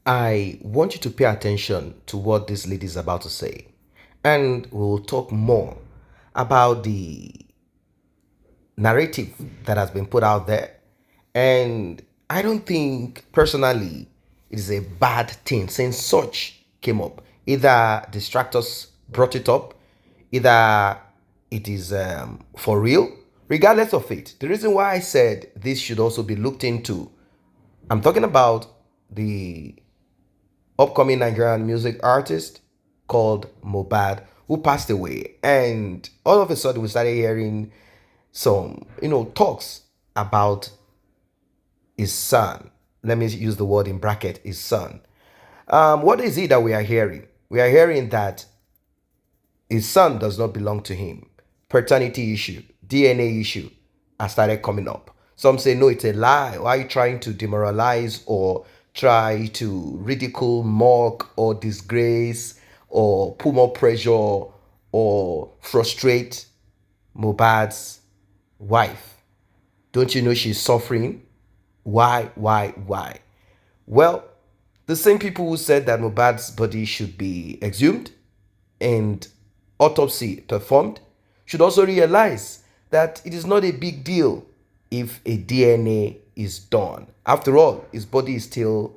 I want you to pay attention to what this lady is about to say. And we'll talk more about the narrative that has been put out there. And I don't think personally it is a bad thing since such came up. Either distractors brought it up, either it is for real. Regardless of it, the reason why I said this should also be looked into, I'm talking about the upcoming Nigerian music artist called Mobad, who passed away. And all of a sudden, we started hearing some, talks about his son. Let me use the word in bracket, his son. What is it that we are hearing? We are hearing that his son does not belong to him. Paternity issue, DNA issue has started coming up. Some say, no, it's a lie. Why are you trying to demoralize or try to ridicule, mock, or disgrace, or put more pressure or frustrate Mohbad's wife? Don't you know she's suffering? Why? Well, the same people who said that Mohbad's body should be exhumed and autopsy performed should also realize that it is not a big deal if a DNA is done. After all, his body is still,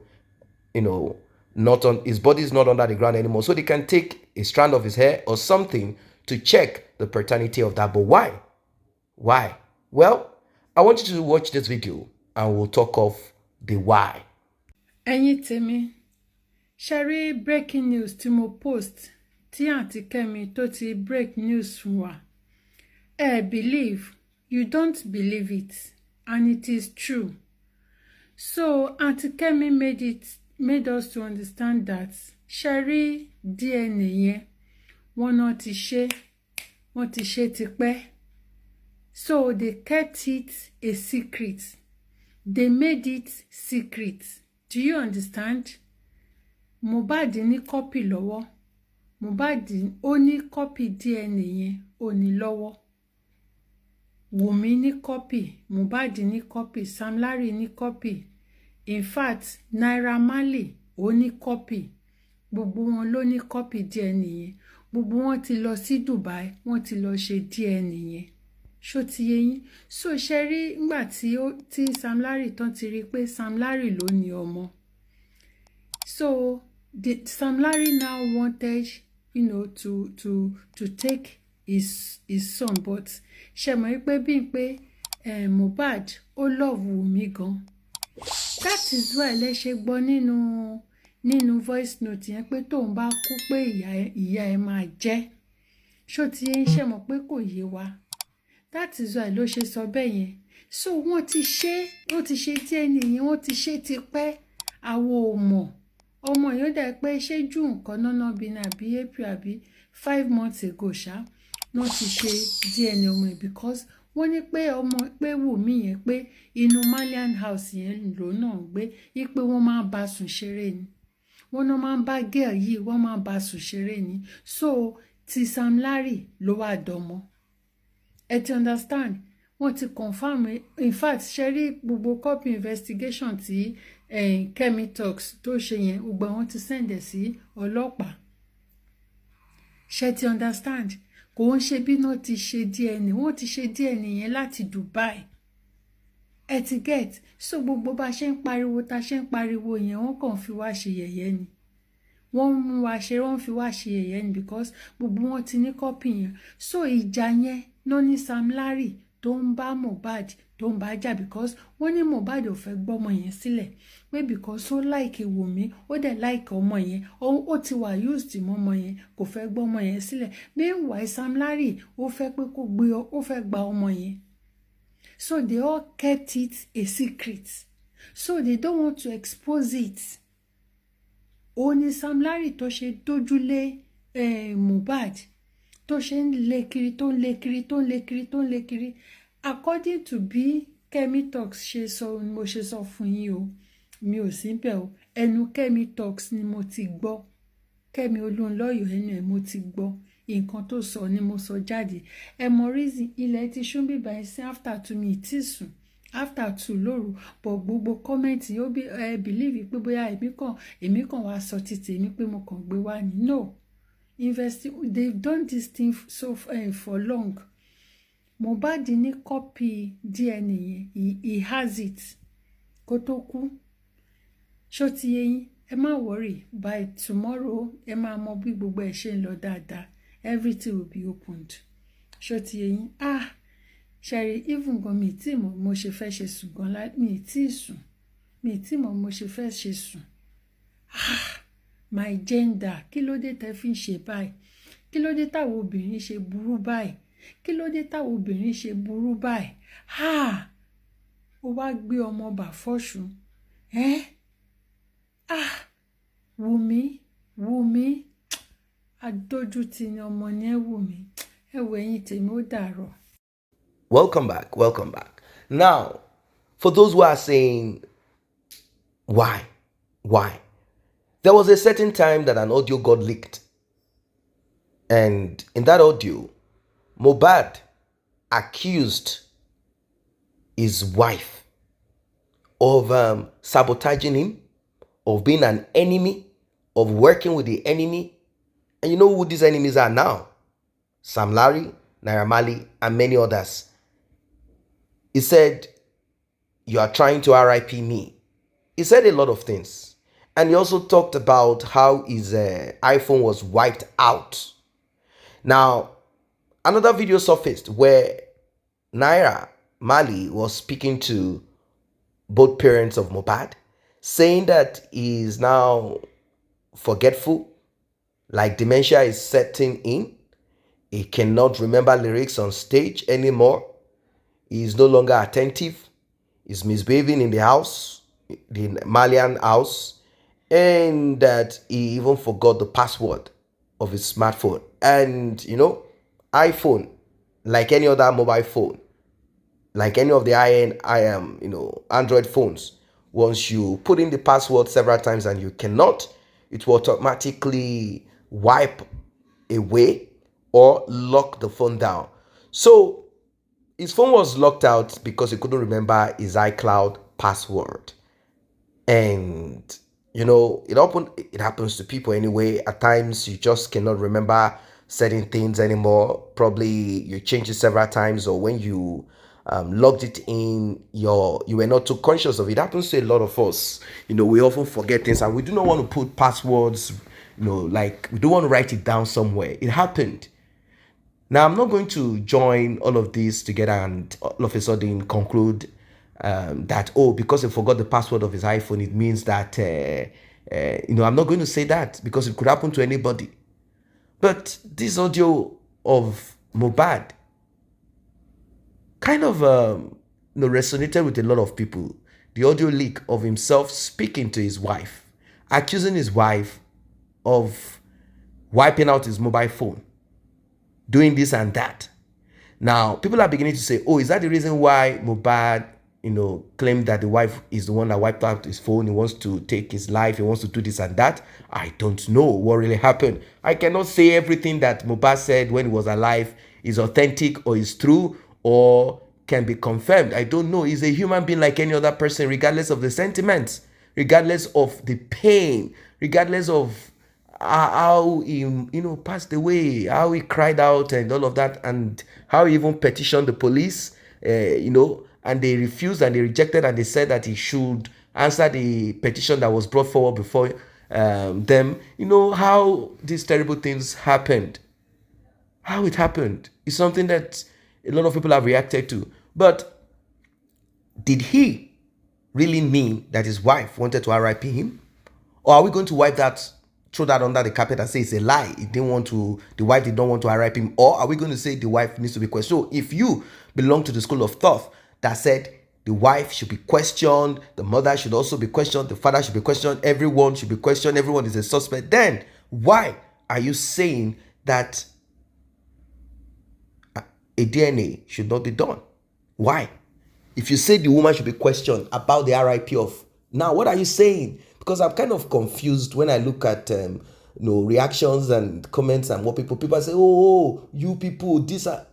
not on his body is not under the ground anymore. So they can take a strand of his hair or something to check the paternity of that. But why? Why? Well, I want you to watch this video and we'll talk of the why. Ẹ̀yin tèmi, ṣe rí breaking news tí mo post tí Aunty Kemi tó ti break news fún wa. Believe, you don't believe it, and it is true. So Aunty Kemi made us to understand that ṣe rí DNA yẹn wọ́n ti ṣe tipẹ́. So they kept it a secret. They made it secret. Do you understand? Mobad ní copy lọ́wọ́. Mobad ó ní copy DNA yẹn ó ní lọ́wọ́. Wunmi ní copy, Mobad ní copy, Sam Larry ní copy. In fact, Naira Marley ó ní copy. Gbogbo wọn ló ní copy DNA yẹn. Gbogbo wọn ti lọ sí Dubai, wọ́n ti lọ ṣe DNA yẹn. Ṣó ti yé yín? So ṣe rí ngbà tí Sam Larry tán ti rí pé Sam Larry ló ní ọmọ. So Sam Larry now wanted, to take his son, but ṣe mọ̀ pé bí pé Mobad ó love Wunmi gan. That is why lẹ ṣe gbọ́ nínú voice note yẹn pé tóun bá kú pé ìyá ẹ̀ máa jẹ́. Ṣó ti yé yín? Ṣe mọ̀ pé kò yé wa. That is why ló ṣe sọ bẹ́ẹ̀ yẹn. So wọ́n ti ṣe tí ẹni yẹn wọ́n ti ṣe ti pẹ́. Àwa ò mọ̀. Ọmọ yẹn ó dà pé ṣé June nǹkan náà bí náà bí April àbí 5 months ago ṣá wọ́n ti ṣe DNA ọmọ yẹn because wọ́n ní pé Wunmi yẹn pé inú Malian house yẹn ló náà gbé yí pé wọ́n máa bá sùn ṣeré ni. Wọ́n náà máa bá girl yìí wọ́n máa bá sùn ṣeré ni. So ti Sam Larry ló wà dọ́mọ. Ẹ ti understand? Wọ́n ti confirm. In fact, ṣe rí gbogbo copy investigation tí Kemi Talks tó ṣe yẹn gbogbo wọn ti send ẹ̀ sí ọlọ́pàá. Ṣé ti understand? Kò ń ṣe bí náà ti ṣe DNA. Wọ́n ti ṣe DNA yẹn láti Dubai. Ẹ ti get? So gbogbo bá ṣe ń pariwo ta ṣe ń pariwo yẹn wọ́n kàn fi wá ṣe yẹ̀yẹ́ ni. Wọ́n mú wa ṣe wọ́n fi wá ṣe yẹ̀yẹ́ ni because gbogbo wọn ti ní copy yẹn. So ìjà yẹn ló ní Sam Larry tó ń bá Mobad tó ń bá jà because wọ́n ní Mobad ò fẹ́ gbọ́mọ yẹn sílẹ̀ pé because ó like Wunmi ó dẹ̀ like ọmọ yẹn ó ti wà used mọ́mọ yẹn kò fẹ́ gbọ́mọ yẹn sílẹ̀. Meanwhile Sam Larry ó fẹ́ pé ó fẹ́ gba ọmọ yẹn. So they all kept it a secret. So they don't want to expose it. Ó ní Sam Larry tó ṣe dójúlé Mobad tó ṣe ń lé kiri. According to bí Kemi Talks ṣe sọ ni mo ṣe sọ fún yín o. Mi ò sí bẹ́ẹ̀ o. Ẹnu Kemi Talks ni mo ti gbọ́. Kemi Olúnlọ́yọ̀ ẹnu ẹ̀ mo ti gbọ́. Nǹkan tó sọ ni mo sọ jáde. Ẹ mọ reason ilẹ̀ ti ṣú bíbá ẹ sí after to me ti sùn. after 2 lóru but gbogbo comment yóò bí believe pé bóyá èmi kàn wá sọ ti tèmi pé mo kàn gbé wá ni no they've done this thing for long. Mohbad ní copy DNA yẹn he has it kó tó kú ṣó ti yé yín ẹ má worry by tomorrow ẹ máa mọ bí gbogbo ẹ ṣe ń lọ dáadáa everything will be opened ṣó ti yé yín ṣẹ̀rí even gan mi tí mo ṣe fẹ́ ṣe sùn gan mi tí sùn mi tí mo ṣe fẹ́ ṣe sùn my gender kí ló dé tẹ́ fi ń ṣe báyìí kí ló dé táwọn obìnrin ṣe burú báyìí kí ló dé táwọn obìnrin ṣe burú báyìí ó wá gbé ọmọ bà fọ́ṣùn Wunmi adójútì ni ọmọ ní Wunmi ẹ wò ẹ̀yin tèmi ó dàárọ̀. Welcome back. Now, for those who are saying, why? There was a certain time that an audio got leaked. And in that audio, Mobad accused his wife of sabotaging him, of being an enemy, of working with the enemy. And you know who these enemies are now? Sam Larry, Naira Marley, and many others. He said, you are trying to RIP me. He said a lot of things. And he also talked about how his iPhone was wiped out. Now, another video surfaced where Naira Marley was speaking to both parents of Mobad, saying that he is now forgetful, like dementia is setting in. He cannot remember lyrics on stage anymore. He is no longer attentive. He's misbehaving in the house, the Malian house, and that he even forgot the password of his smartphone. And, iPhone, like any other mobile phone, like any of the Android phones, once you put in the password several times and you cannot, it will automatically wipe away or lock the phone down. So his phone was locked out because he couldn't remember his iCloud password. And, it happens to people anyway. At times, you just cannot remember certain things anymore. Probably you changed it several times, or when you logged it in, you were not too conscious of it. It happens to a lot of us. We often forget things, and we do not want to put passwords, like we don't want to write it down somewhere. It happened. Now, I'm not going to join all of this together and all of a sudden conclude that, because he forgot the password of his iPhone, it means that, I'm not going to say that, because it could happen to anybody. But this audio of Mobad kind of resonated with a lot of people. The audio leak of himself speaking to his wife, accusing his wife of wiping out his mobile phone, doing this and that. Now, people are beginning to say, is that the reason why Mobad, claimed that the wife is the one that wiped out his phone? He wants to take his life. He wants to do this and that. I don't know what really happened. I cannot say everything that Mobad said when he was alive is authentic or is true or can be confirmed. I don't know. He's a human being like any other person, regardless of the sentiments, regardless of the pain, regardless of how he, passed away, how he cried out and all of that, and how he even petitioned the police, and they refused and they rejected, and they said that he should answer the petition that was brought forward before them. How these terrible things happened. How it happened is something that a lot of people have reacted to. But did he really mean that his wife wanted to RIP him? Or are we going to throw that under the carpet and say it's a lie? The wife did not want to RIP him. Or are we going to say the wife needs to be questioned? So if you belong to the school of thought that said the wife should be questioned, the mother should also be questioned, the father should be questioned, everyone should be questioned, everyone is a suspect, then why are you saying that a DNA should not be done? Why? If you say the woman should be questioned about the RIP of, now what are you saying? Because I'm kind of confused when I look at reactions and comments and what people say, you people,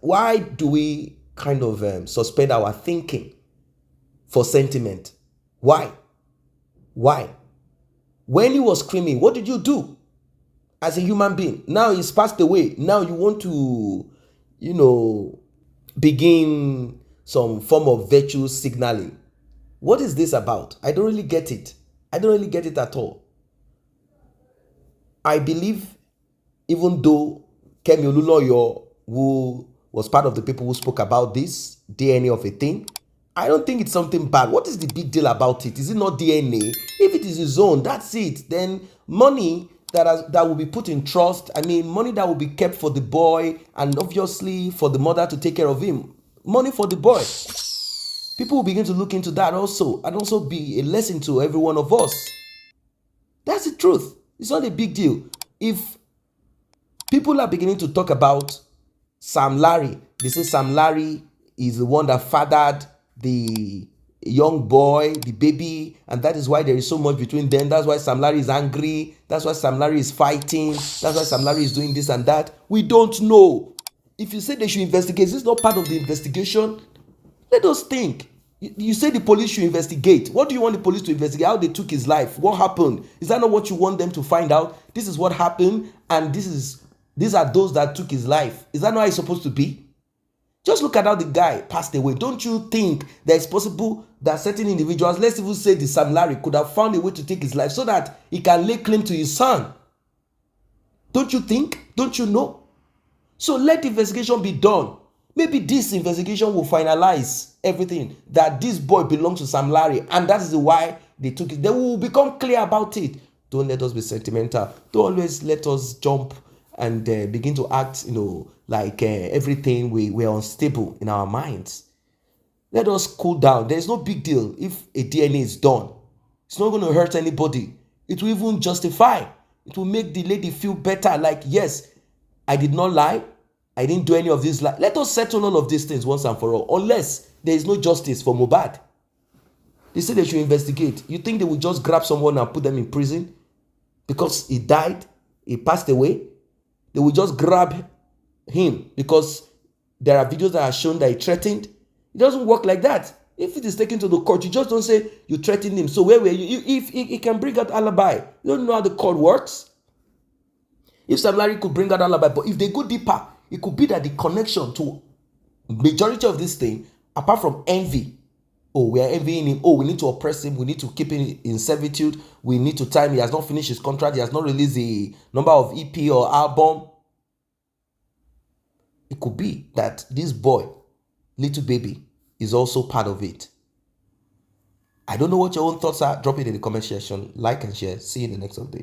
why do we kind of suspend our thinking? for sentiment. Why? Why? When he was screaming, what did you do as a human being? Now he's passed away. Now you want to, begin some form of virtue signaling. What is this about? I don't really get it. I don't really get it at all. I believe, even though Kemi Oluloyo, who was part of the people who spoke about this DNA of a thing, I don't think it's something bad. What is the big deal about it? Is it not DNA? If it is his own, that's it. Then money that will be put in trust, money that will be kept for the boy, and obviously for the mother to take care of him. Money for the boy. People will begin to look into that also, and also be a lesson to every one of us. That's the truth. It's not a big deal. If people are beginning to talk about Sam Larry, they say Sam Larry is the one that fathered the young boy, the baby, and that is why there is so much between them. That's why Sam Larry is angry. That's why Sam Larry is fighting. That's why Sam Larry is doing this and that. We don't know. If you say they should investigate, this is not part of the investigation. Let us think. You say the police should investigate. What do you want the police to investigate? How they took his life? What happened? Is that not what you want them to find out? This is what happened, and these are those that took his life. Is that not how it's supposed to be? Just look at how the guy passed away. Don't you think that it's possible that certain individuals, let's even say the Sam Larry, could have found a way to take his life so that he can lay claim to his son? Don't you think? Don't you know? So let the investigation be done. Maybe this investigation will finalize everything, that this boy belongs to Sam Larry, and that is why they took it. They will become clear about it. Don't let us be sentimental. Don't always let us jump and begin to act, like everything we're unstable in our minds. Let us cool down. There's no big deal if a DNA is done. It's not going to hurt anybody. It will even justify. It will make the lady feel better, like, yes, I did not lie. I didn't do any of this. Let us settle all of these things once and for all, unless there is no justice for Mobad. They say they should investigate. You think they will just grab someone and put them in prison because he died, he passed away? They will just grab him because there are videos that are shown that he threatened. It doesn't work like that. If it is taken to the court, you just don't say you threatened him. So where were you? If he can bring out alibi, you don't know how the court works. If Sam Larry could bring out alibi, but if they go deeper, it could be that the connection to majority of this thing, apart from envy, we are envying him, we need to oppress him, we need to keep him in servitude, we need to time, he has not finished his contract, he has not released the number of EP or album. It could be that this boy, little baby, is also part of it. I don't know what your own thoughts are. Drop it in the comment section. Like and share. See you in the next update.